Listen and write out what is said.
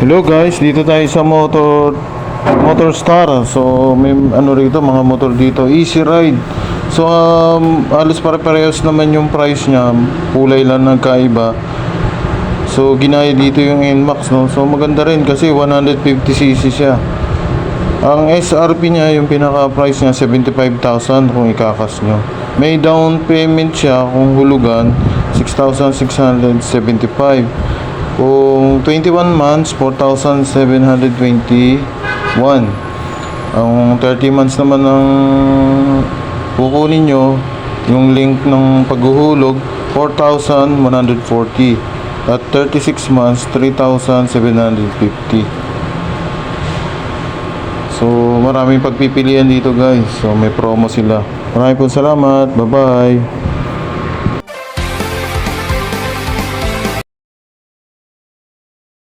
Hello guys, dito tayo sa Motor Star. So may ano rito, mga motor dito, Easy Ride. So halos pare-parehas naman yung price niya, kulay lang nagkaiba. So ginaya dito yung NMAX, no. So maganda rin kasi 150cc siya. Ang SRP niya, yung pinaka price niya 75,000 kung ikakas nyo. May down payment siya kung hulugan 6,675. Kung 21 months, 4,721. Ang 30 months naman ng kukunin nyo, yung link ng paghuhulog, 4,140. At 36 months, 3,750. So, maraming pagpipilian dito guys. So, may promo sila. Maraming po salamat. Bye-bye.